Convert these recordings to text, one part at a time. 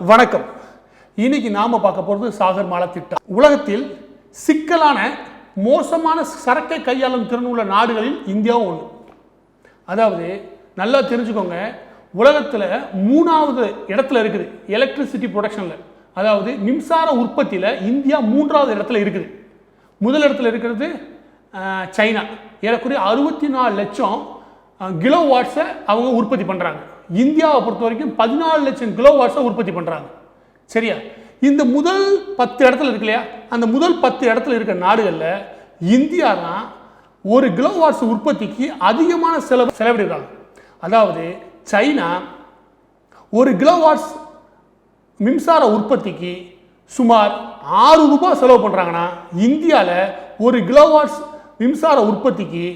வணக்கம். இன்னைக்கு நாம பார்க்க போறது சாகர்மாலா திட்டம். உலகத்தில் சிக்கலான மோசமான சரக்கை கையாளும் திறன் உள்ள நாடுகளில் இந்தியாவும் ஒன்று. அதாவது நல்லா தெரிஞ்சுக்கோங்க, உலகத்தில் 3வது இடத்துல இருக்குது எலக்ட்ரிசிட்டி ப்ரொடக்ஷனில். அதாவது மின்சார உற்பத்தியில் இந்தியா 3வது இடத்துல இருக்குது. முதல் இடத்துல இருக்கிறது சைனா. ஏறக்குறைய 64 லட்சம் கிலோ வாட்ஸை அவங்க உற்பத்தி பண்ணுறாங்க. இந்தியாவை பொறுத்த வரைக்கும் 14 லட்சம் கிலோ வாட்ஸை உற்பத்தி பண்ணுறாங்க. சரியா? இந்த முதல் 10 இடத்துல இருக்கு இல்லையா, அந்த முதல் 10 இடத்துல இருக்கிற நாடுகளில் இந்தியா தான் 1 கிலோ வாட்ஸ் உற்பத்திக்கு அதிகமான செலவிடுறாங்க. அதாவது சைனா 1 கிலோ வாட்ஸ் மின்சார உற்பத்திக்கு சுமார் 6 ரூபாய் செலவு பண்ணுறாங்கன்னா, இந்தியாவில் 1 கிலோ வாட்ஸ் மின்சார உற்பத்திக்கு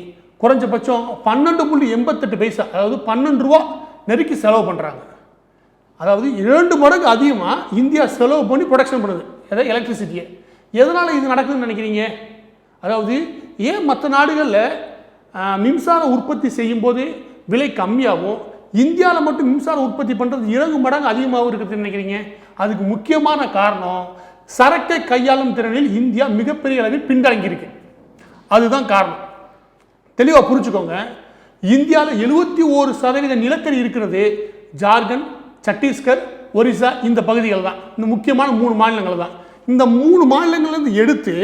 குறைஞ்சபட்சம் 12.88 பைசா, அதாவது 12 ரூபா நெருக்கி செலவு பண்ணுறாங்க. அதாவது 2 மடங்கு அதிகமாக இந்தியா செலவு பண்ணி ப்ரொடக்ஷன் பண்ணுது அதாவது எலக்ட்ரிசிட்டியை. எதனால் இது நடக்குதுன்னு நினைக்கிறீங்க? அதாவது ஏன் மற்ற நாடுகளில் மின்சார உற்பத்தி செய்யும்போது விலை கம்மியாகவும் இந்தியாவில் மட்டும் மின்சார உற்பத்தி பண்ணுறது 2 மடங்கு அதிகமாகவும் இருக்குதுன்னு நினைக்கிறீங்க? அதுக்கு முக்கியமான காரணம், சரக்கை கையாளும் திறனில் இந்தியா மிகப்பெரிய அளவில் பின்தங்கியிருக்கு. அதுதான் காரணம். தெளிவாக புரிஞ்சுக்கோங்க. இந்தியாவில் 71% நிலக்கரி இருக்கிறது ஜார்க்கண்ட், சத்தீஸ்கர், ஒரிசா இந்த பகுதிகள் தான். இந்த முக்கியமான 3 மாநிலங்கள் தான். இந்த 3 மாநிலங்களிலிருந்து எடுத்து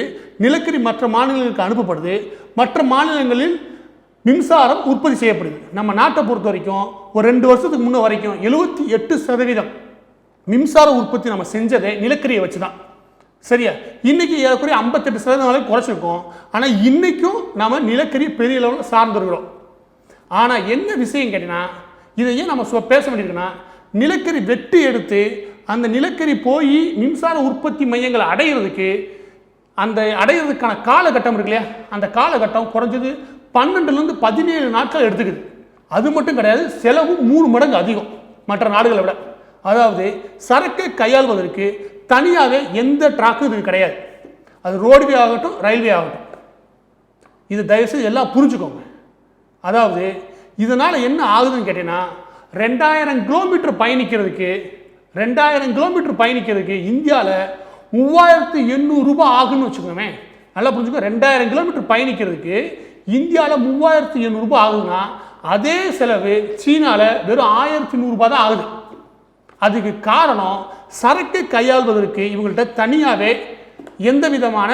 நிலக்கரி மற்ற மாநிலங்களுக்கு அனுப்பப்படுது. மற்ற மாநிலங்களில் மின்சாரம் உற்பத்தி செய்யப்படுது. நம்ம நாட்டை பொறுத்த வரைக்கும் ஒரு 2 வருஷத்துக்கு முன்ன வரைக்கும் 78% மின்சார உற்பத்தி நம்ம செஞ்சதே நிலக்கரியை வச்சு தான். சரியா? இன்னைக்கு ஏறக்குறைய 58% குறைச்சிருக்கோம். ஆனால் இன்னைக்கும் நம்ம நிலக்கரி பெரிய அளவில் சார்ந்திருக்கிறோம். ஆனால் என்ன விஷயம் கேட்டீங்கன்னா, இதை ஏன் நம்ம பேச வேண்டியிருக்குன்னா, நிலக்கரி வெட்டி எடுத்து அந்த நிலக்கரி போய் மின்சார உற்பத்தி மையங்களை அடையிறதுக்கு அந்த அடையிறதுக்கான காலகட்டம் இருக்கு இல்லையா, அந்த காலகட்டம் குறைஞ்சது 12லேருந்து 17 நாட்கள் எடுத்துக்குது. அது மட்டும் கிடையாது, செலவும் 3 மடங்கு அதிகம் மற்ற நாடுகளை விட. அதாவது சரக்கை கையாள்வதற்கு தனியாக எந்த ட்ராக்கும் இது கிடையாது. அது ரோடுவே ஆகட்டும், ரயில்வே ஆகட்டும். இது தயவுசெய்து எல்லாம் புரிஞ்சுக்கோங்க. அதாவது இதனால் என்ன ஆகுதுன்னு கேட்டீங்கன்னா, 2000 கிலோமீட்டர் பயணிக்கிறதுக்கு இந்தியாவில் 3800 ரூபாய் ஆகுன்னு வச்சுக்கோங்க. நல்லா புரிஞ்சுக்கோ. 2000 கிலோமீட்டர் பயணிக்கிறதுக்கு இந்தியாவில் 3800 ரூபாய் ஆகுதுன்னா, அதே செலவு சீனாவில் வெறும் 1100 ரூபாய் தான் ஆகுது. அதுக்கு காரணம், சரக்கை கையாள்வதற்கு இவங்கள்ட்ட தனியாகவே எந்த விதமான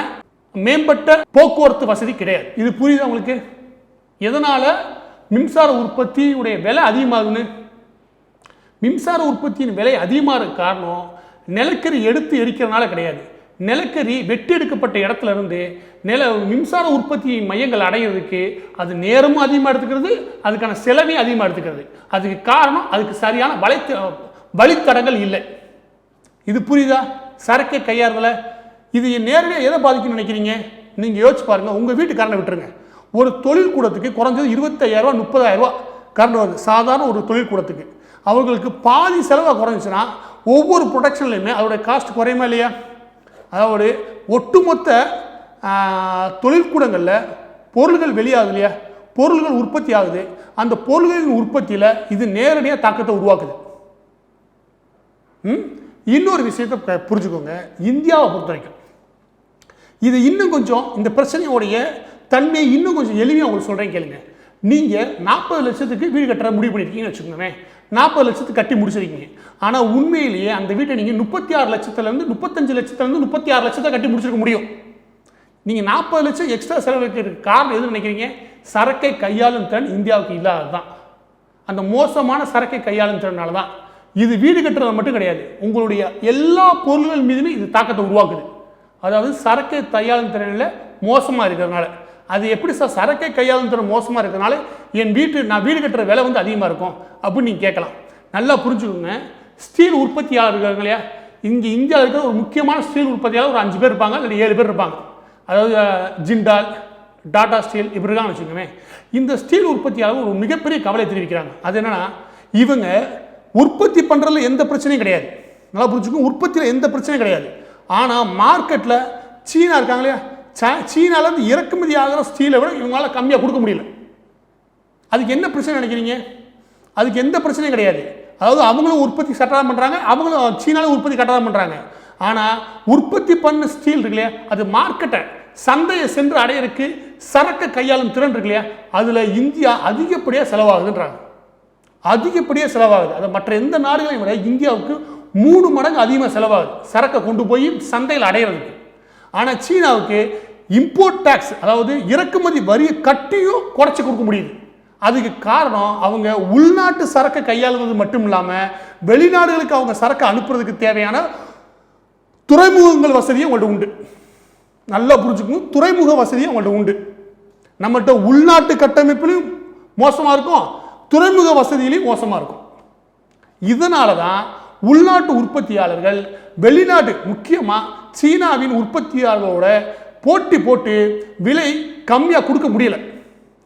மேம்பட்ட போக்குவரத்து வசதி கிடையாது. இது புரியுது உங்களுக்கு? எதனால மின்சார உற்பத்தியுடைய விலை அதிகமாகுன்னு? மின்சார உற்பத்தியின் விலை அதிகமாக காரணம் நிலக்கரி எடுத்து எரிக்கிறதுனால கிடையாது. நிலக்கரி வெட்டி எடுக்கப்பட்ட இடத்துல இருந்து மின்சார உற்பத்தி மையங்கள் அடைகிறதுக்கு அது நேரமும் அதிகமாக எடுத்துக்கிறது, அதுக்கான செலவையும் அதிகமாக எடுத்துக்கிறது. அதுக்கு காரணம், அதுக்கு சரியான வழித்தடங்கள் இல்லை. இது புரியுதா? சரக்கை கையாளுதல இது நேரடியாக எதை பாதிக்கும்னு நினைக்கிறீங்க? நீங்கள் யோசிச்சு பாருங்கள். உங்கள் வீட்டுக்காரனை விட்டுருங்க. ஒரு தொழில் கூடத்துக்கு குறைஞ்சது 25,000 ரூபா 30,000 ரூபா கரண்ட் வருது. சாதாரண ஒரு தொழில் கூடத்துக்கு அவங்களுக்கு பாதி செலவாக குறைஞ்சிச்சுன்னா ஒவ்வொரு ப்ரொடக்ஷன்லையுமே அதோடைய காஸ்ட் குறையுமா இல்லையா? அதாவது ஒட்டுமொத்த தொழிற்கூடங்களில் பொருள்கள் வெளியாகுது இல்லையா, பொருள்கள் உற்பத்தி ஆகுது. அந்த பொருள்களின் உற்பத்தியில் இது நேரடியாக தாக்கத்தை உருவாக்குது. இன்னொரு விஷயத்தை புரிஞ்சுக்கோங்க. இந்தியாவை பொறுத்த வரைக்கும் இது இன்னும் கொஞ்சம், இந்த பிரச்சனையோடைய தன்மையை இன்னும் கொஞ்சம் எளிமையாக உங்களுக்கு சொல்கிறேன் கேளுங்க. நீங்கள் 40 லட்சத்துக்கு வீடு கட்டுற முடிவு பண்ணியிருக்கீங்கன்னு வச்சுக்கோங்க. 40 லட்சத்துக்கு கட்டி முடிச்சிருக்கீங்க. ஆனால் உண்மையிலேயே அந்த வீட்டை நீங்கள் 36 லட்சத்துலேருந்து 35 லட்சத்துலேருந்து 36 லட்சத்தை கட்டி முடிச்சிருக்க முடியும். நீங்கள் 40 லட்சம் எக்ஸ்ட்ரா செலவழிக்கிறதுக்கு காரணம் எதுன்னு நினைக்கிறீங்க? சரக்கை கையாளும் திறன் இந்தியாவுக்கு இல்லாதது தான். அந்த மோசமான சரக்கை கையாளும் திறனால தான். இது வீடு கட்டுறது மட்டும் கிடையாது, உங்களுடைய எல்லா பொருள்கள் மீதுமே இது தாக்கத்தை உருவாக்குது. அதாவது சரக்கை கையாளும் திறனில் மோசமாக இருக்கிறதுனால. அது எப்படி சார் சரக்கை கையாளும் திறன் மோசமாக இருக்கிறதுனால நான் வீடு கட்டுற விலை வந்து அதிகமாக இருக்கும் அப்படின்னு நீங்கள் கேட்கலாம். நல்லா புரிஞ்சுக்கோங்க. ஸ்டீல் உற்பத்தியாளர் இருக்காங்க இல்லையா, இங்கே இந்தியாவில் இருக்கிற ஒரு முக்கியமான ஸ்டீல் உற்பத்தியாளர் ஒரு 5 பேர் இருப்பாங்க, இல்லை 7 பேர் இருப்பாங்க. அதாவது ஜிண்டால், டாடா ஸ்டீல் இப்படி இருக்காங்கன்னு வச்சுக்கோங்க. இந்த ஸ்டீல் உற்பத்தியாளர் ஒரு மிகப்பெரிய கவலை தெரிவிக்கிறாங்க. அது என்னன்னா, இவங்க உற்பத்தி பண்ணுறதுல எந்த பிரச்சனையும் கிடையாது. நல்லா புரிஞ்சுக்கோங்க. உற்பத்தியில் எந்த பிரச்சனையும் கிடையாது. ஆனால் மார்க்கெட்டில் சீனா இருக்காங்க இல்லையா, சீனாலேருந்து இறக்குமதி ஆகிற ஸ்டீலை விட இவங்களால கம்மியாக கொடுக்க முடியல. அதுக்கு என்ன பிரச்சனை நினைக்கிறீங்க? அதுக்கு எந்த பிரச்சனையும் கிடையாது. அதாவது அவங்களும் உற்பத்தி கட்டணம் பண்ணுறாங்க, அவங்களும் சீனாவில் உற்பத்தி கட்டணம் பண்ணுறாங்க. ஆனால் உற்பத்தி பண்ண ஸ்டீல் இருக்கு இல்லையா, அது மார்க்கெட்டை சந்தையை சென்று அடையிறதுக்கு சரக்கு கையாளும் திறன் இருக்கு இல்லையா, அதில் இந்தியா அதிகப்படியாக செலவாகுதுன்றாங்க. அதிகப்படியாக செலவாகுது. அது மற்ற எந்த நாடுகளையும் விட இந்தியாவுக்கு 3 மடங்கு அதிகமாக செலவாகுது சரக்கை கொண்டு போய் சந்தையில் அடையிறதுக்கு. ஆனால் சீனாவுக்கு இம்போர்ட் டேக்ஸ், அதாவது இறக்குமதி வரியை கட்டியும் குறைச்சி கொடுக்க முடியுது. அதுக்கு காரணம் அவங்க உள்நாட்டு சரக்கை கையாளுவது மட்டும் இல்லாமல் வெளிநாடுகளுக்கு அவங்க சரக்கை அனுப்புறதுக்கு தேவையான துறைமுகங்கள் வசதியும் உங்கள்கிட்ட உண்டு. நல்லா புரிஞ்சுக்கணும், துறைமுக வசதியும் உங்கள்கிட்ட உண்டு. நம்மகிட்ட உள்நாட்டு கட்டமைப்பிலும் மோசமாக இருக்கும், துறைமுக வசதியிலையும் மோசமாக இருக்கும். இதனால தான் உள்நாட்டு உற்பத்தியாளர்கள் வெளிநாட்டு முக்கியமாக சீனாவின் உற்பத்தியாளர்களோட போட்டி போட்டு விலை கம்மியாக கொடுக்க முடியல.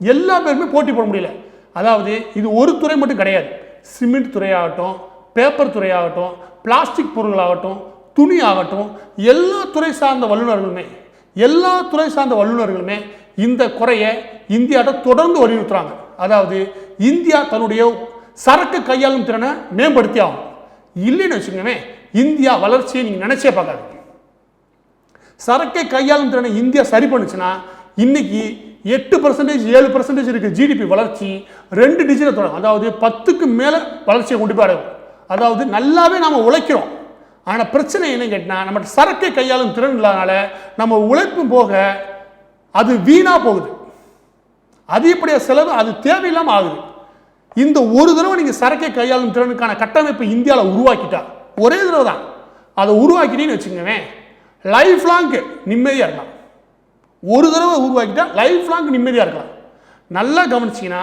எல்லா பேருமே போட்டி போட முடியல. அதாவது இது ஒரு துறை மட்டும் கிடையாது. சிமெண்ட் துறையாகட்டும், பேப்பர் துறையாகட்டும், பிளாஸ்டிக் பொருட்களாகட்டும், துணி ஆகட்டும், எல்லா துறை சார்ந்த வல்லுநர்களுமே இந்த குறையை இந்தியாட்ட தொடர்ந்து வலியுறுத்துறாங்க. அதாவது இந்தியா தன்னுடைய சரக்கு கையாளும் திறனை மேம்படுத்தி ஆகும். இல்லைன்னு வச்சுக்கோங்க, இந்தியா வளர்ச்சியை நீங்கள் நினைச்சே பார்க்காது. சரக்கை கையாளும் திறனை இந்தியா சரி பண்ணுச்சுன்னா இன்னைக்கு 8% 7% இருக்கு ஜிடிபி வளர்ச்சி 2 டிஜிட்டல் தொடங்கும். அதாவது 10க்கு மேலே வளர்ச்சியை கொண்டு போய் அடையும். அதாவது நல்லாவே நாம உழைக்கிறோம். ஆனால் பிரச்சனை என்ன கேட்டால் நம்ம சரக்கை கையாளும் திறன் இல்லாதனால நம்ம உழைப்பு போக அது வீணா போகுது. அதிகப்படியாக செலவு அது தேவையில்லாமல் ஆகுது. இந்த ஒரு தடவை நீங்கள் சரக்கை கையாளும் திறனுக்கான கட்டமைப்பு இந்தியாவில் உருவாக்கிட்டா, ஒரே தடவை தான் அதை உருவாக்கிட்டீங்கன்னு வச்சுக்கோங்க, லைஃப் லாங் நிம்மதியாக இருக்கலாம். ஒரு தடவை உருவாக்கிட்டா லைஃப் லாங் நிம்மதியாக இருக்கலாம். நல்லா கவனிச்சிங்கன்னா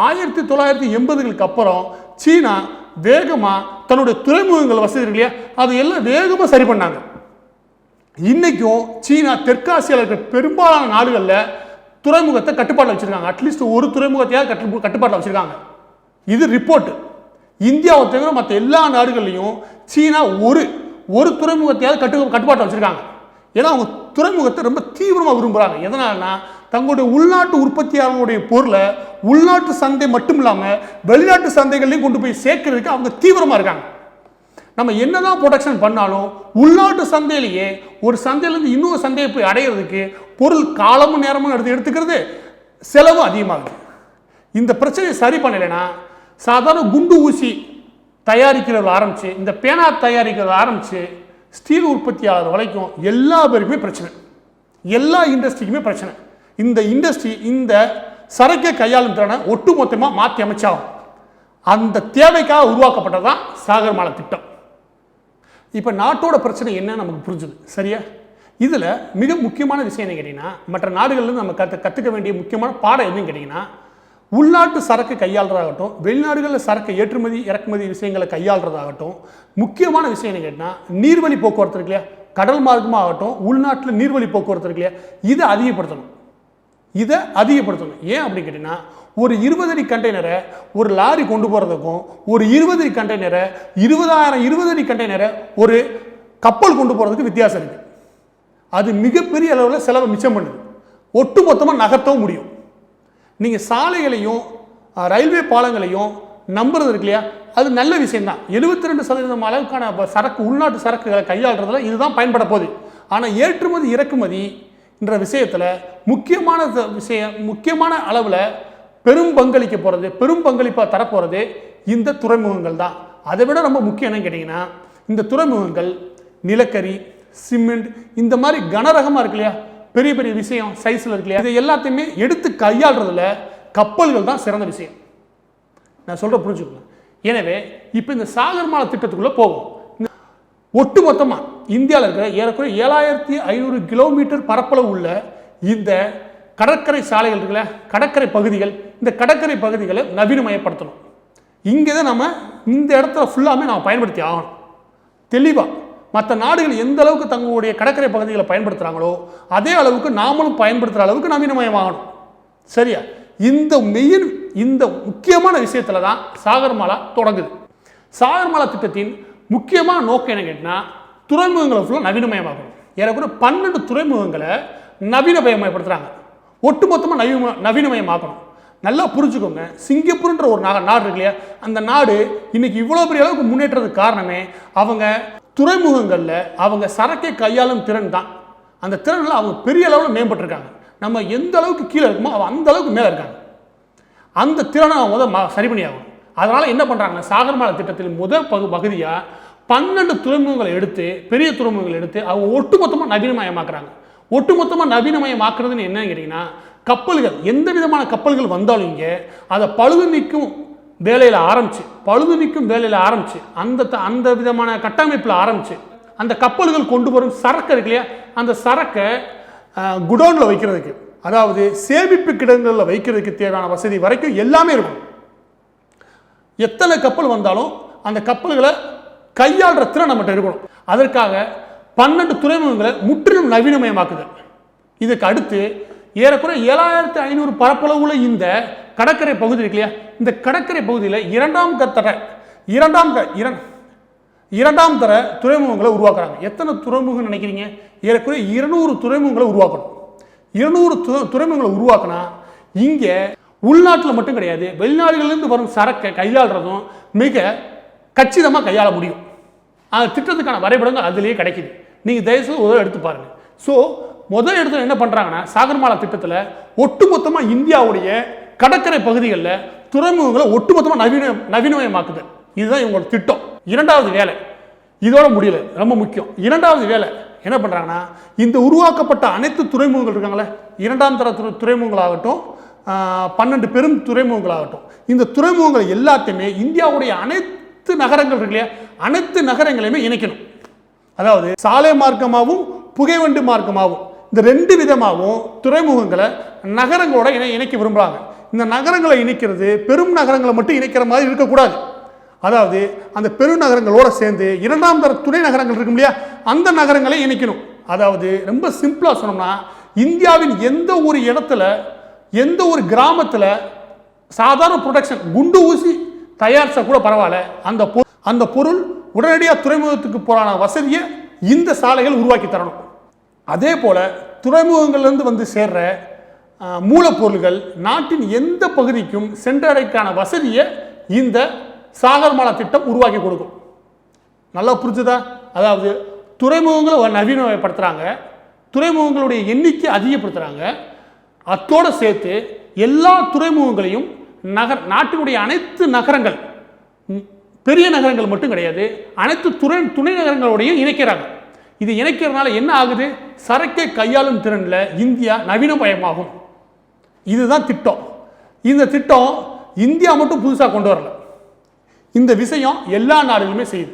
1980களுக்கு அப்புறம் சீனா வேகமாக தன்னுடைய துறைமுகங்கள் வசதி இருக்கு இல்லையா, அது எல்லாம் வேகமாக சரி பண்ணாங்க. இன்னைக்கும் சீனா தெற்காசியாவில் இருக்கிற பெரும்பாலான நாடுகளில் துறைமுகத்தை கட்டுப்பாட்டில் வச்சுருக்காங்க. அட்லீஸ்ட் ஒரு துறைமுகத்தையாவது கட்டுப்பாட்டில் வச்சுருக்காங்க. இது ரிப்போர்ட். இந்தியாவை தவிர மற்ற எல்லா நாடுகள்லையும் சீனா ஒரு துறைமுகத்தையாவது கட்டுப்பாட்டில் வச்சுருக்காங்க. ஏன்னா அவங்க துறைமுகத்தை ரொம்ப தீவிரமாக விரும்புகிறாங்க. எதனாலனா தங்களுடைய உள்நாட்டு உற்பத்தியாளர்களுடைய பொருளை உள்நாட்டு சந்தை மட்டும் இல்லாமல் வெளிநாட்டு சந்தைகள்லையும் கொண்டு போய் சேர்க்கறதுக்கு அவங்க தீவிரமாக இருக்காங்க. நம்ம என்னதான் ப்ரொடக்ஷன் பண்ணாலும் உள்நாட்டு சந்தையிலேயே ஒரு சந்தையிலேருந்து இன்னொரு சந்தையை போய் அடையிறதுக்கு பொருள் காலமும் நேரமும் எடுத்துக்கிறது, செலவு அதிகமாகுது. இந்த பிரச்சனையை சரி பண்ணலைன்னா சாதாரண குண்டு ஊசி தயாரிக்கிறத ஆரம்பித்து இந்த பேனா தயாரிக்கிறத ஆரம்பித்து ஸ்டீல் உற்பத்தியாளர் வரைக்கும் எல்லா பேருக்குமே பிரச்சனை, எல்லா இண்டஸ்ட்ரிக்குமே பிரச்சனை. இந்த இண்டஸ்ட்ரி இந்த சரக்கை கையாளும் திறனை ஒட்டுமொத்தமாக மாற்றி அமைச்சாகும். அந்த தேவைக்காக உருவாக்கப்பட்டதான் சாகர்மாலா திட்டம். இப்போ நாட்டோட பிரச்சனை என்ன நமக்கு புரிஞ்சுது சரியா? இதில் மிக முக்கியமான விஷயம் என்ன கேட்டிங்கன்னா, மற்ற நாடுகள்லேருந்து நம்ம கற்றுக்க வேண்டிய முக்கியமான பாடம் என்னன்னு கேட்டிங்கன்னா, உள்நாட்டு சரக்கு கையாளுறதாகட்டும், வெளிநாடுகளில் சரக்கு ஏற்றுமதி இறக்குமதி விஷயங்களை கையாளுறதாகட்டும், முக்கியமான விஷயம் என்ன கேட்டால் நீர்வழி போக்குவரத்து இருக்கு இல்லையா, கடல் மார்க்கமாக ஆகட்டும், உள்நாட்டில் நீர்வழி போக்குவரத்து இருக்கு இல்லையா, இதை அதிகப்படுத்தணும். ஏன் அப்படின்னு கேட்டிங்கன்னா, ஒரு 20 அடி கண்டெய்னரை ஒரு லாரி கொண்டு போகிறதுக்கும் ஒரு 20 அடி கண்டெய்னரை 20 அடி கண்டெய்னரை ஒரு கப்பல் கொண்டு போகிறதுக்கு வித்தியாசம் இருக்குது. அது மிகப்பெரிய அளவில் செலவை மிச்சம் பண்ணுது. ஒட்டு மொத்தமாக நகர்த்தவும் முடியும். நீங்கள் சாலைகளையும் ரயில்வே பாலங்களையும் நம்புறது இருக்கு இல்லையா, அது நல்ல விஷயம்தான். 72% அளவுக்கான சரக்கு உள்நாட்டு சரக்குகளை கையாளுறதுல இதுதான் பயன்பட போகுது. ஆனால் ஏற்றுமதி இறக்குமதி என்ற விஷயத்தில் முக்கியமான அளவில் பெரும் பங்களிப்பாக தரப்போகிறது இந்த துறைமுகங்கள் தான். அதை விட ரொம்ப முக்கியம் என்னன்னு கேட்டிங்கன்னா, இந்த துறைமுகங்கள் நிலக்கரி, சிமெண்ட், இந்த மாதிரி கனரகமாக இருக்கு இல்லையா, பெரிய பெரிய விஷயம் சைஸில் இருக்கு இல்லையா, இதை எல்லாத்தையுமே எடுத்து கையாளுறதுல கப்பல்கள் தான் சிறந்த விஷயம். நான் சொல்கிற புரிஞ்சுக்கணும். எனவே இப்போ இந்த சாகர்மாலா திட்டத்துக்குள்ளே போவோம். ஒட்டு மொத்தமாக இந்தியாவில் இருக்கிற ஏறக்குறைய 7500 கிலோமீட்டர் பரப்பளவு உள்ள இந்த கடற்கரை சாலைகள் இருக்குல்ல, கடற்கரை பகுதிகள், இந்த கடற்கரை பகுதிகளை நவீனமயப்படுத்தணும். இங்கே தான் நம்ம இந்த இடத்துல ஃபுல்லாமே நம்ம பயன்படுத்தி ஆகணும். தெளிவாக மற்ற நாடுகள் எந்த அளவுக்கு தங்களுடைய கடற்கரை பகுதிகளை பயன்படுத்துகிறாங்களோ அதே அளவுக்கு நாமளும் பயன்படுத்துகிற அளவுக்கு நவீனமயமாகணும். சரியா? இந்த முக்கியமான விஷயத்தில் தான் சாகர்மாலா தொடங்குது. சாகர்மாலா திட்டத்தின் முக்கியமான நோக்கம் என்ன கேட்டினா, துறைமுகங்களை ஃபுல்லாக நவீனமயமாகணும். ஏறக்குறைய 12 துறைமுகங்களை நவீனமயப்படுத்துகிறாங்க. ஒட்டுமொத்தமாக நவீனமயமாக்கணும். நல்லா புரிஞ்சுக்கோங்க. சிங்கப்பூர்ன்ற ஒரு நாடு இருக்கு இல்லையா, அந்த நாடு இன்னைக்கு இவ்வளோ பெரிய அளவுக்கு முன்னேற்றதுக்கு காரணமே அவங்க துறைமுகங்களில் அவங்க சரக்கை கையாளும் திறன் தான். அந்த திறனில் அவங்க பெரிய அளவில் மேம்பட்டிருக்காங்க. நம்ம எந்த அளவுக்கு கீழே இருக்குமோ அவன் அந்த அளவுக்கு மேலே இருக்காங்க. அந்த திறனை அவங்க சரி பண்ணி ஆகும். அதனால் என்ன பண்ணுறாங்கன்னா, சாகர்மாலா திட்டத்தில் முதல் பகுதியாக 12 துறைமுகங்களை எடுத்து, பெரிய துறைமுகங்களை எடுத்து அவங்க ஒட்டுமொத்தமாக நவீனமயமாக்குறாங்க. ஒட்டுமொத்தமாக நவீனமயமாக்குறதுன்னு என்னன்னு கேட்டிங்கன்னா, கப்பல்கள் எந்த விதமான கப்பல்கள் வந்தாலும் இங்கே அதை பழுது நீக்கும் வேலையில் ஆரம்பிச்சு அந்த விதமான கட்டமைப்பில் ஆரம்பிச்சு அந்த கப்பல்கள் கொண்டு வரும் சரக்கு இருக்கு இல்லையா, அந்த சரக்கை குடோனில் வைக்கிறதுக்கு, அதாவது சேமிப்பு கிடங்குகளில் வைக்கிறதுக்கு தேவையான வசதி வரைக்கும் எல்லாமே இருக்கும். எத்தனை கப்பல் வந்தாலும் அந்த கப்பல்களை கையாளுற திறன் நம்மகிட்ட இருக்கணும். அதற்காக 12 துறைமுகங்களை முற்றிலும் நவீனமயமாக்குது. இதுக்கு அடுத்து ஏறக்குறைய 7500 பரப்பளவுள்ள இந்த கடற்கரை பகுதி இருக்கு இல்லையா, இந்த கடற்கரை பகுதியில் இரண்டாம் தர துறைமுகங்களை உருவாக்குறாங்க. எத்தனை துறைமுகம் நினைக்கிறீங்க? ஏறக்குறைய 200 துறைமுகங்களை உருவாக்கணும். 200 துறைமுகங்களை உருவாக்கினா இங்கே உள்நாட்டில் மட்டும் கிடையாது, வெளிநாடுகளிலிருந்து வரும் சரக்கை கையாளுறதும் மிக கச்சிதமாக கையாள முடியும். அந்த திட்டத்துக்கான வரைபடங்கள் அதிலேயே கிடைக்குது. நீங்கள் தயவுசெய்து ஒரு எடுத்து பாருங்க. ஸோ முதல் இடத்துல என்ன பண்ணுறாங்கன்னா, சாகர்மாலா திட்டத்தில் ஒட்டுமொத்தமாக இந்தியாவுடைய கடற்கரை பகுதிகளில் துறைமுகங்களை ஒட்டுமொத்தமாக நவீனமயமாக்குது. இதுதான் இவங்களோட திட்டம். இரண்டாவது வேலை இதோட முடியல, ரொம்ப முக்கியம். இரண்டாவது வேலை என்ன பண்ணுறாங்கன்னா, இந்த உருவாக்கப்பட்ட அனைத்து துறைமுகங்கள் இருக்காங்களே, இரண்டாம் தர துறைமுகங்களாகட்டும் 12 பெரும் துறைமுகங்களாகட்டும், இந்த துறைமுகங்கள் எல்லாத்தையுமே இந்தியாவுடைய அனைத்து நகரங்கள் இருக்கு இல்லையா, அனைத்து நகரங்களையுமே இணைக்கணும். அதாவது சாலை மார்க்கமாகவும் புகைவண்டி மார்க்கமாகவும் இந்த 2 விதமாகவும் துறைமுகங்களை நகரங்களோட இணைக்க விரும்புகிறாங்க. இந்த நகரங்களை இணைக்கிறது பெரும் நகரங்களை மட்டும் இணைக்கிற மாதிரி இருக்கக்கூடாது. அதாவது அந்த பெருநகரங்களோட சேர்ந்து இரண்டாம் தர துணை நகரங்கள் இருக்கும் இல்லையா, அந்த நகரங்களை இணைக்கணும். அதாவது ரொம்ப சிம்பிளாக சொன்னோம்னா, இந்தியாவின் எந்த ஒரு இடத்துல எந்த ஒரு கிராமத்தில் சாதாரண ப்ரொடக்ஷன் குண்டு ஊசி தயாரிச்சா கூட பரவாயில்ல, அந்த பொருள் உடனடியாக துறைமுகத்துக்கு போறான வசதியை இந்த சாலைகள் உருவாக்கி தரணும். அதே போல துறைமுகங்கள்லேருந்து வந்து சேர்ற மூலப்பொருள்கள் நாட்டின் எந்த பகுதிக்கும் சென்றடைக்கான வசதியை இந்த சாகர்மாலா திட்டம் உருவாக்கி கொடுக்கும். நல்லா புரிஞ்சுதா? அதாவது துறைமுகங்களை நவீனமயப்படுத்துகிறாங்க, துறைமுகங்களுடைய எண்ணிக்கை அதிகப்படுத்துகிறாங்க. அத்தோடு சேர்த்து எல்லா துறைமுகங்களையும் நாட்டினுடைய அனைத்து நகரங்கள், பெரிய நகரங்கள் மட்டும் கிடையாது, அனைத்து துணை நகரங்களோடையும் இணைக்கிறாங்க. இது இணைக்கிறதுனால என்ன ஆகுது? சரக்கை கையாளும் திறனில் இந்தியா நவீனமயமாகும். இதுதான் திட்டம். இந்த திட்டம் இந்தியா மட்டும் புதுசாக கொண்டு வரல, இந்த விஷயம் எல்லா நாடுகளுமே செய்யுது.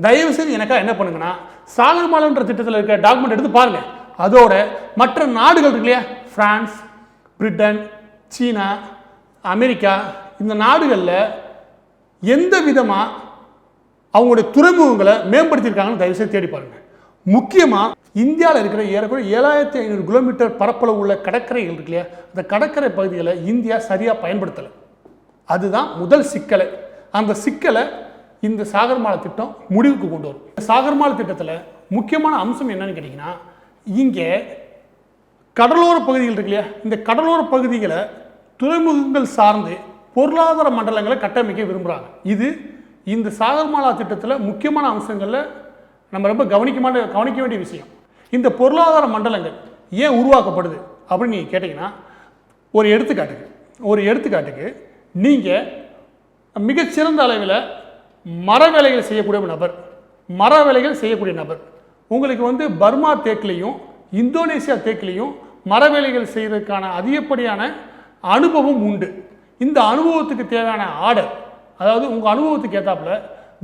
தயவு செய்து எனக்காக என்ன பண்ணுங்கன்னா, சாகர்மாலான்ற திட்டத்தில் இருக்க டாக்குமெண்ட் எடுத்து பாருங்க. அதோட மற்ற நாடுகள் இருக்கு இல்லையா, பிரான்ஸ், பிரிட்டன், சீனா, அமெரிக்கா, இந்த நாடுகளில் எந்த விதமாக அவங்களுடைய துறைமுகங்களை மேம்படுத்தியிருக்காங்கன்னு தயவு செய்து தேடி பாருங்க. முக்கியமாக இந்தியாவில் இருக்கிற ஏறக்குறைய 7500 கிலோமீட்டர் பரப்பளவு உள்ள கடற்கரைகள் இருக்கு இல்லையா, அந்த கடற்கரை பகுதிகளை இந்தியா சரியாக பயன்படுத்தலை. அதுதான் முதல் சிக்கலை. அந்த சிக்கலை இந்த சாகர்மாலா திட்டம் முடிவுக்கு கொண்டு வரும். சாகர்மாலா திட்டத்தில் முக்கியமான அம்சம் என்னன்னு கேட்டிங்கன்னா, இங்கே கடலோர பகுதிகள் இருக்கு இல்லையா, இந்த கடலோர பகுதிகளை துறைமுகங்கள் சார்ந்து பொருளாதார மண்டலங்களை கட்டமைக்க விரும்புகிறாங்க. இது இந்த சாகர்மாலா திட்டத்தில் முக்கியமான அம்சங்களில் நம்ம ரொம்ப கவனிக்க வேண்டிய விஷயம். இந்த பொருளாதார மண்டலங்கள் ஏன் உருவாக்கப்படுது அப்படின்னு நீங்கள் கேட்டிங்கன்னா, ஒரு எடுத்துக்காட்டுக்கு நீங்கள் மிகச்சிறந்த அளவில் மர வேலைகள் செய்யக்கூடிய நபர் உங்களுக்கு வந்து பர்மா தேக்கிலையும் இந்தோனேசியா தேக்கிலையும் மர வேலைகள் செய்கிறதுக்கான அதிகப்படியான அனுபவம் உண்டு. இந்த அனுபவத்துக்கு தேவையான ஆர்டர், அதாவது உங்கள் அனுபவத்துக்கு ஏற்றாப்புல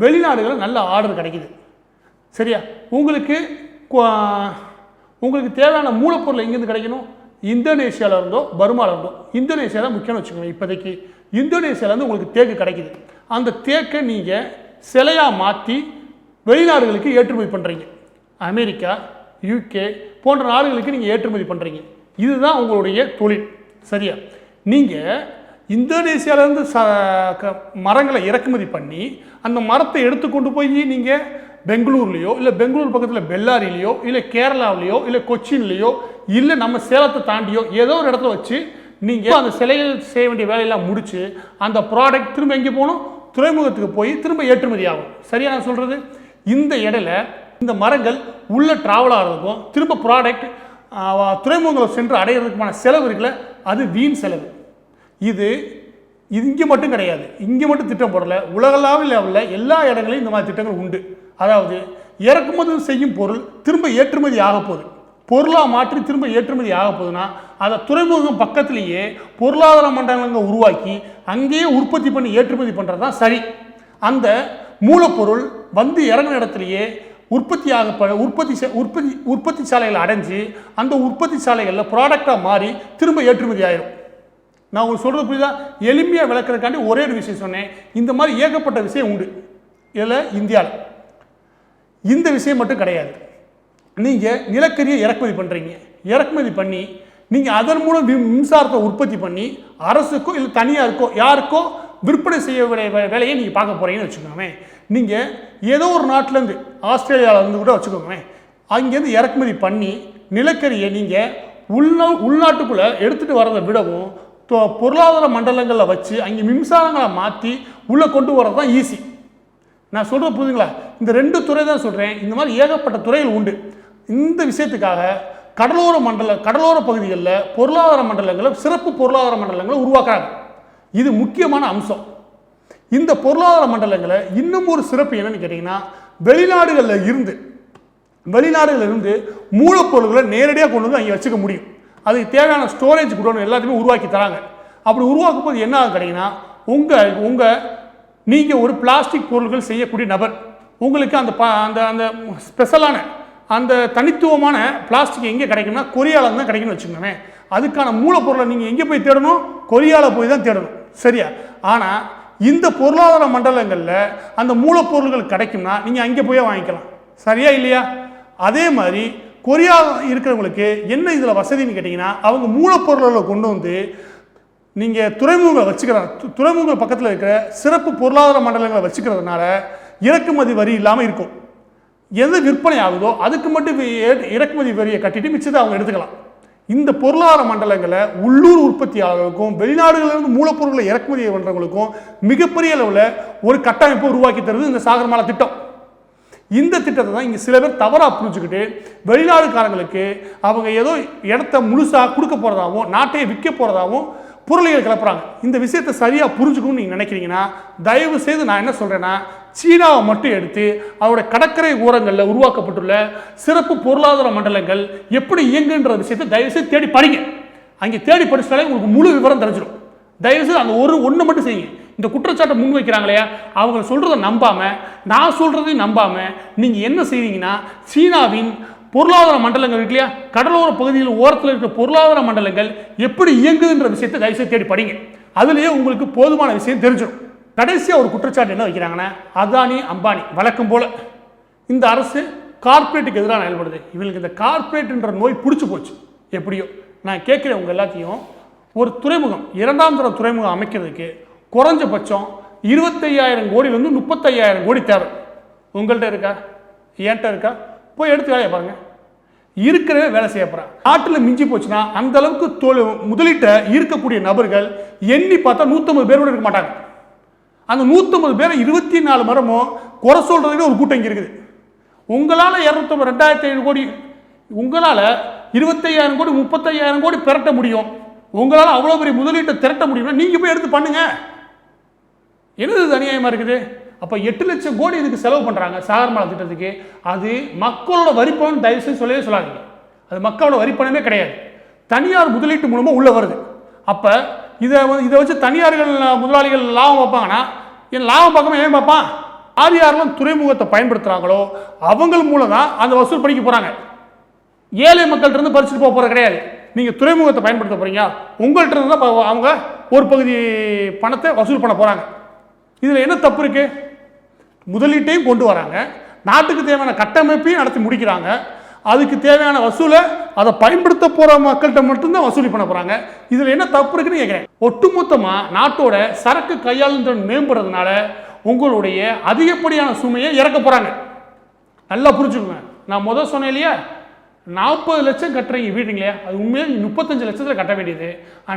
வெளிநாடுகளில் நல்ல ஆர்டர் கிடைக்குது. சரியா? உங்களுக்கு தேவையான மூலப்பொருள் எங்கேருந்து கிடைக்கணும்? இந்தோனேஷியாவில் இருந்தோ பர்மாவில் இருந்தோ. இந்தோனேஷியா தான் முக்கியம்னு வச்சுக்கோங்க. இப்போதைக்கு இந்தோனேஷியாவிலேருந்து உங்களுக்கு தேக்கு கிடைக்குது. அந்த தேக்கை நீங்கள் சிலையாக மாற்றி வெளிநாடுகளுக்கு ஏற்றுமதி பண்ணுறீங்க. அமெரிக்கா, யூகே போன்ற நாடுகளுக்கு நீங்கள் ஏற்றுமதி பண்ணுறீங்க. இதுதான் உங்களுடைய தொழில். சரியா? நீங்கள் இந்தோனேஷியாவிலேருந்து மரங்களை இறக்குமதி பண்ணி அந்த மரத்தை எடுத்துக்கொண்டு போய் நீங்கள் பெங்களூர்லேயோ இல்லை பெங்களூர் பக்கத்தில் பெல்லாரிலேயோ இல்லை கேரளாவிலையோ இல்லை கொச்சின்லேயோ இல்லை நம்ம சேலத்தை தாண்டியோ ஏதோ ஒரு இடத்துல வச்சு நீங்கள் அந்த சிலைகள் செய்ய வேண்டிய வேலையெல்லாம் முடிச்சு அந்த ப்ராடக்ட் திரும்ப எங்கே போகணும், துறைமுகத்துக்கு போய் திரும்ப ஏற்றுமதி ஆகும். சரியா நான் சொல்கிறது? இந்த இடையில இந்த மரங்கள் உள்ள டிராவல் ஆகிறதுக்கும் திரும்ப ப்ராடக்ட் துறைமுகங்களை சென்று அடையிறதுக்குமான செலவு இருக்குல்ல, அது வீண் செலவு. இது இங்கே மட்டும் கிடையாது, இங்கே மட்டும் திட்டம் போடல, உலகளாவிய லெவலில் எல்லா இடங்களையும் இந்த மாதிரி திட்டங்கள் உண்டு. அதாவது இறக்குமதி செய்யும் பொருள் திரும்ப ஏற்றுமதி ஆக போகுது, பொருளாக மாற்றி திரும்ப ஏற்றுமதி ஆக போகுதுன்னா அதை துறைமுகம் பக்கத்திலேயே பொருளாதார மண்டலங்கள் உருவாக்கி அங்கேயே உற்பத்தி பண்ணி ஏற்றுமதி பண்ணுறது தான் சரி. அந்த மூலப்பொருள் வந்து இறங்கின இடத்துலையே உற்பத்தி சாலைகள் அடைஞ்சு அந்த உற்பத்தி சாலைகளில் ப்ராடக்டாக மாறி திரும்ப ஏற்றுமதி ஆயிடும். நான் உங்களுக்கு சொல்கிறது புரியுதா? எளிமையாக விளக்குறதுக்காண்டி ஒரே ஒரு விஷயம் சொன்னேன். இந்த மாதிரி ஏகப்பட்ட விஷயம் உண்டு இதில். இந்தியாவில் இந்த விஷயம் மட்டும் கிடையாது. நீங்கள் நிலக்கரியை இறக்குமதி பண்ணுறீங்க, இறக்குமதி பண்ணி நீங்கள் அதன் மூலம் மின்சாரத்தை உற்பத்தி பண்ணி அரசுக்கோ இல்லை தனியாருக்கோ யாருக்கோ விற்பனை செய்ய வேலையை நீங்கள் பார்க்க போகிறீங்கன்னு வச்சுக்கோங்க. நீங்கள் ஏதோ ஒரு நாட்டிலேருந்து ஆஸ்திரேலியாவிலேருந்து கூட வச்சுக்கோங்க, அங்கேருந்து இறக்குமதி பண்ணி நிலக்கரியை நீங்கள் உள்நாட்டுக்குள்ளே எடுத்துகிட்டு வரதை விடவும் பொருளாதார மண்டலங்களில் வச்சு அங்கே மின்சாரங்களை மாற்றி உள்ளே கொண்டு வரது தான் ஈஸி. நான் சொல்கிறது புரியுதுங்களா? இந்த ரெண்டு துறை தான் சொல்கிறேன். இந்த மாதிரி ஏகப்பட்ட துறைகள் உண்டு. இந்த விஷயத்துக்காக கடலோர பகுதிகளில் பொருளாதார மண்டலங்களில் சிறப்பு பொருளாதார மண்டலங்களை உருவாக்குறாங்க. இது முக்கியமான அம்சம். இந்த பொருளாதார மண்டலங்களை இன்னும் ஒரு சிறப்பு என்னன்னு கேட்டிங்கன்னா, வெளிநாடுகளில் இருந்து மூலப்பொருள்களை நேரடியாக கொண்டு வந்து அங்கே வச்சுக்க முடியும். அதுக்கு தேவையான ஸ்டோரேஜ் குடோன் எல்லாத்தையுமே உருவாக்கி தராங்க. அப்படி உருவாக்கும் போது என்ன ஆகும் கேட்டிங்கன்னா, நீங்கள் ஒரு பிளாஸ்டிக் பொருட்கள் செய்யக்கூடிய நபர், உங்களுக்கு அந்த அந்த ஸ்பெஷலான அந்த தனித்துவமான பிளாஸ்டிக் எங்கே கிடைக்கும்னா கொரியாவில் தான் கிடைக்கும்னு வச்சுக்கோங்க. அதுக்கான மூலப்பொருளை நீங்கள் எங்கே போய் தேடணும்? கொரியாவில் போய் தான் தேடணும். சரியா? ஆனால் இந்த பொருளாதார மண்டலங்களில் அந்த மூலப்பொருள்கள் கிடைக்கும்னா நீங்கள் அங்கே போய் வாங்கிக்கலாம். சரியா இல்லையா? அதே மாதிரி கொரியா இருக்கிறவங்களுக்கு என்ன இதில் வசதின்னு கேட்டிங்கன்னா, அவங்க மூலப்பொருள்களை கொண்டு வந்து நீங்கள் துறைமுக பக்கத்தில் இருக்கிற சிறப்பு பொருளாதார மண்டலங்களை வச்சுக்கிறதுனால இறக்குமதி வரி இல்லாமல் இருக்கும். எது விற்பனை ஆகுதோ அதுக்கு மட்டும் இறக்குமதி வரியை கட்டிட்டு மிச்சத்தை அவங்க எடுத்துக்கலாம். இந்த பொருளாதார மண்டலங்களை உள்ளூர் உற்பத்தியாளர்களுக்கும் வெளிநாடுகளிலிருந்து மூலப்பொருட்களை இறக்குமதி பண்ணுறவங்களுக்கும் மிகப்பெரிய அளவில் ஒரு கட்டமைப்பை உருவாக்கி தருது இந்த சாகர்மாலா திட்டம். இந்த திட்டத்தை தான் இங்கே சில பேர் தவறாக புரிஞ்சுக்கிட்டு வெளிநாடுக்காரங்களுக்கு அவங்க ஏதோ இடத்த முழுசாக கொடுக்க போகிறதாகவும் நாட்டையை விற்க போகிறதாகவும் பொருளைகள் கிளப்புறாங்க. இந்த விஷயத்தை சரியாக புரிஞ்சுக்கணும்னு நீங்கள் நினைக்கிறீங்கன்னா தயவு செய்து நான் என்ன சொல்கிறேன்னா, சீனாவை மட்டும் எடுத்து அவரோட கடற்கரை ஓரங்களில் உருவாக்கப்பட்டுள்ள சிறப்பு பொருளாதார மண்டலங்கள் எப்படி இயங்குன்ற விஷயத்தை தயவுசெய்து தேடி படிங்க. அங்கே தேடி படிச்சாலே உங்களுக்கு முழு விவரம் தெரிஞ்சிடும். தயவுசெய்து அந்த ஒன்று மட்டும் செய்யுங்க. இந்த குற்றச்சாட்டை முன் வைக்கிறாங்களே, அவங்க சொல்கிறத நம்பாமல் நான் சொல்கிறதையும் நம்பாமல் நீங்கள் என்ன செய்வீங்கன்னா, சீனாவின் பொருளாதார மண்டலங்கள் இருக்கு இல்லையா, கடலோர பகுதியில் ஓரத்தில் இருக்கிற பொருளாதார மண்டலங்கள் எப்படி இயங்குதுன்ற விஷயத்தை தயவுசெய்து தேடி படிங்க. அதுலேயே உங்களுக்கு போதுமான விஷயம் தெரிஞ்சிடும். கடைசியாக ஒரு குற்றச்சாட்டு என்ன வைக்கிறாங்கன்னா, அதானி அம்பானி வழக்கம் போல் இந்த அரசு கார்ப்பரேட்டுக்கு எதிராக செயல்படுது. இவங்களுக்கு இந்த கார்ப்பரேட்ன்ற நோய் பிடிச்சி போச்சு. எப்படியோ நான் கேட்குறேன் உங்கள் எல்லாத்தையும், ஒரு துறைமுகம் இரண்டாம் தர துறைமுகம் அமைக்கிறதுக்கு குறைஞ்சபட்சம் 25,000 கோடியிலேருந்து 35,000 கோடி தேவை. உங்கள்கிட்ட இருக்கா? என்கிட்ட இருக்கா? போய் எடுத்து வேலையை பாருங்கள். இருக்கிறவே வேலை செய்ய போகிறான். நாட்டில் மிஞ்சி போச்சுன்னா அந்த அளவுக்கு முதலீட்டை இருக்கக்கூடிய நபர்கள் எண்ணி பார்த்தா 150 பேர் கூட இருக்க மாட்டாங்க. அந்த 150 பேரை 24 மரமும் குறை சொல்கிறதுக்கு ஒரு கூட்டம் இங்கே இருக்குது. உங்களால் 2,500 கோடி, உங்களால் 25,000 கோடி 35,000 கோடி திரட்ட முடியும். உங்களால் அவ்வளோ பெரிய முதலீட்டை திரட்ட முடியும்னா நீங்கள் போய் எடுத்து பண்ணுங்க. என்னது அநியாயமாக இருக்குது? அப்போ 8 லட்சம் கோடி இதுக்கு செலவு பண்ணுறாங்க சாகர்மாலா திட்டத்துக்கு. அது மக்களோட வரிப்பணம் தயவுசெய்து சொல்லவே சொல்லாதீங்க. அது மக்களோட வரிப்பணமே கிடையாது, தனியார் முதலீட்டு மூலமாக உள்ளே வருது. அப்போ இதை வச்சு தனியார்கள் முதலாளிகள் லாபம் பார்ப்பாங்கன்னா, என் லாபம் பார்க்காம ஏன் பார்ப்பான்? யாரெல்லாம் துறைமுகத்தை பயன்படுத்துகிறாங்களோ அவங்க மூலம் தான் அந்த வசூல் பண்ணிக்க போகிறாங்க. ஏழை மக்கள்கிட்ட இருந்து பறிச்சுட்டு போக போகிறது கிடையாது. நீங்கள் துறைமுகத்தை பயன்படுத்த போகிறீங்க, உங்கள்கிட்ட இருந்து தான் அவங்க ஒரு பகுதி பணத்தை வசூல் பண்ண போகிறாங்க. இதில் என்ன தப்பு இருக்குது? முதலீட்டையும் கொண்டு வராங்க, நாட்டுக்கு தேவையான கட்டமைப்பையும் நடத்தி முடிக்கிறாங்க, அதுக்கு தேவையான வசூலை அதை பயன்படுத்த போகிற மக்கள்கிட்ட மட்டும்தான் வசூலி பண்ண போகிறாங்க. இதில் என்ன தப்பு இருக்குன்னு கேட்குறேன். ஒட்டுமொத்தமாக நாட்டோட சரக்கு கையாளும் திறன் மேம்படுறதுனால உங்களுடைய அதிகப்படியான சுமையை இறக்க போகிறாங்க. நல்லா புரிஞ்சுக்கோங்க. நான் சொன்னேன் இல்லையா, 40 லட்சம் கட்டுறீங்க வீடுங்களே, அது உண்மையிலே 35 லட்சத்தில் கட்ட வேண்டியது.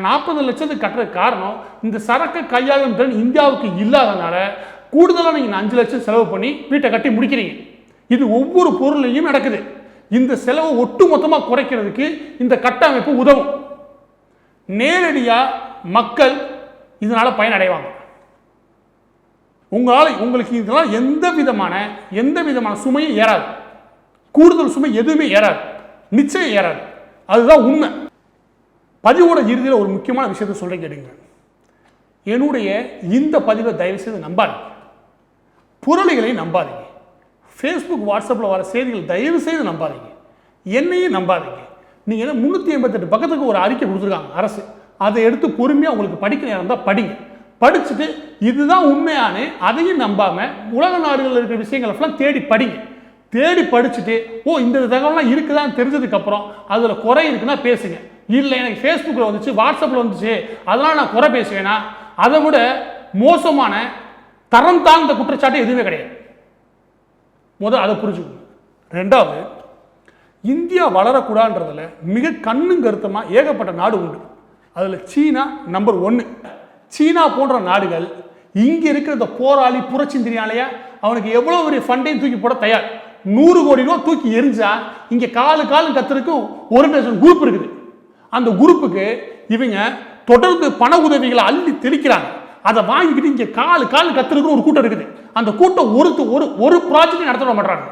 40 லட்சத்துக்கு கட்டுறதுக்கு காரணம் இந்த சரக்கு கையாளும் திறன் இந்தியாவுக்கு இல்லாதனால கூடுதலாக நீங்கள் 5 லட்சம் செலவு பண்ணி வீட்டை கட்டி முடிக்கிறீங்க. இது ஒவ்வொரு பொருளையும் நடக்குது. இந்த செலவை ஒட்டுமொத்தமாக குறைக்கிறதுக்கு இந்த கட்டமைப்பு உதவும். நேரடியாக மக்கள் இதனால பயனடைவாங்க. உங்களுக்கு இதனால் எந்த விதமான சுமையும் ஏறாது. கூடுதல் சுமை எதுவுமே ஏறாது, நிச்சயம் ஏறாது. அதுதான் உண்மை. பதிவோட இறுதியில் ஒரு முக்கியமான விஷயத்தை சொல்ல கேளுங்க. என்னுடைய இந்த பதிவை தயவு செய்து நம்பாதீங்க, புரளிகளை நம்பாதீங்க, ஃபேஸ்புக் வாட்ஸ்அப்பில் வர செய்திகள் தயவு செய்து நம்பாதீங்க, என்னையும் நம்பாதீங்க. நீங்கள் 388 பக்கத்துக்கு ஒரு அறிக்கை கொடுத்துருக்காங்க அரசு, அதை எடுத்து பொறுமையாக உங்களுக்கு படிக்க நேரம் தான் படிங்க. படிச்சுட்டு இதுதான் உண்மையான அதையும் நம்பாமல் உலக நாடுகளில் இருக்கிற விஷயங்களெல்லாம் தேடி படிங்க. தேடி படிச்சுட்டு இந்த தகவலாம் இருக்குதான்னு தெரிஞ்சதுக்கப்புறம் அதில் குறை இருக்குன்னா பேசுங்க. இல்லை எனக்கு ஃபேஸ்புக்கில் வந்துச்சு, வாட்ஸ்அப்பில் வந்துச்சு, அதெல்லாம் நான் குறை பேசுவேன்னா அதை விட மோசமான தரம் தாழ்ந்த குற்றச்சாட்டு எதுவுமே கிடையாது. முதல் அதை புரிஞ்சுக்கணும். ரெண்டாவது, இந்தியா வளரக்கூடாதுன்றதுல மிக கண்ணும் கருத்தமாக ஏகப்பட்ட நாடு உண்டு. அதில் சீனா நம்பர் 1. சீனா போன்ற நாடுகள் இங்கே இருக்கிற இந்த போராளி புரட்சிந்திரியாலேயே அவனுக்கு எவ்வளோ பெரிய ஃபண்டையும் தூக்கி போட தயார். 100 கோடி ரூபா தூக்கி எரிஞ்சா இங்கே காலு கத்துறதுக்கு 1 டஜன் குரூப் இருக்குது. அந்த குரூப்புக்கு இவங்க தொடர்ந்து பண உதவிகளை அள்ளி தெளிக்கிறாங்க. அதை வாங்கிக்கிட்டு இங்கே காலு கத்துறதுக்கு ஒரு கூட்டம் இருக்குது. அந்த கூட்டம் ஒரு ப்ராஜெக்ட் நடத்த மாட்டாங்க.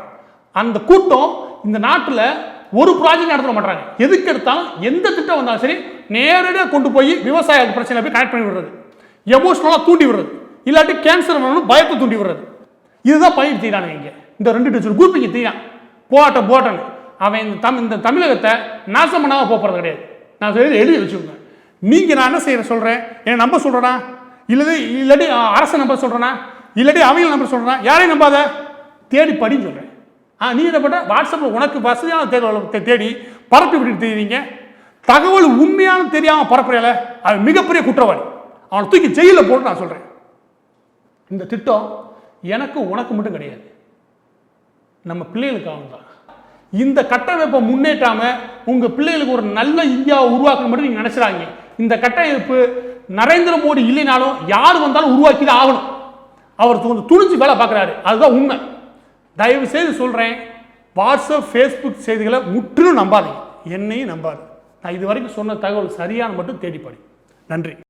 அந்த கூட்டம் இந்த நாட்டில் ஒரு ப்ராஜெக்ட் நடத்த மாட்டாங்க. எதுக்கு எடுத்தாலும் எந்த திட்டம் வந்தாலும் சரி நேரடியாக கொண்டு போய் விவசாய பிரச்சனை போய் கனெக்ட் பண்ணி விடுறது, எமோஷனலாக தூண்டி விடுறது, இல்லாட்டி கேன்சர் வரணும் பயத்தை தூண்டி விடுறது. இதுதான் பயிர் தீரானுங்க. இங்கே இந்த 2 டஜன் குரூப் இங்கே தீரான் போட்டன்னு அவன் இந்த தமிழகத்தை நாசம் பண்ணாமல் போகிறது கிடையாது. நான் எழுதி வச்சுக்கோங்க. நீங்கள் நான் என்ன செய்ய சொல்கிறேன், என்ன நம்ப சொல்கிறேன்னா இல்லாட்டி அரசை நம்ப சொல்கிறேன்னா இல்லாட்டி அவங்க நம்ப சொல்கிறேன்னா யாரையும் நம்பாத, தேடி படின்னு சொல்கிறேன். நீ என்ன பண்ண வாட்ஸ்அப்பில் உனக்கு வசதியான தேடி பரப்பி விட்டு தெரியுறீங்க. தகவல் உண்மையான தெரியாமல் பரப்புறையில அவன் மிகப்பெரிய குற்றவாளி. அவனை தூக்கி ஜெயிலில் போட்டு நான் சொல்கிறேன். இந்த திட்டம் எனக்கு உனக்கு மட்டும் கிடையாது, நம்ம பிள்ளைகளுக்காக தான். இந்த கட்டமைப்பை முன்னேற்றாம உங்க பிள்ளைகளுக்கு ஒரு நல்ல இந்தியாவை உருவாக்கணும் மட்டும் நீங்க நினைச்சாங்க. இந்த கட்டமைப்பு நரேந்திர மோடி இல்லைனாலும் யார் வந்தாலும் உருவாக்கி தான் ஆகணும். அவர் துணிஞ்சு வேலை பார்க்குறாரு, அதுதான் உண்மை. தயவு செய்து சொல்கிறேன், வாட்ஸ்அப் ஃபேஸ்புக் செய்திகளை முற்றிலும் நம்பாதீங்க, என்னையும் நம்பாது. நான் இது வரைக்கும் சொன்ன தகவல் சரியான மட்டும் தேடிப்படி. நன்றி.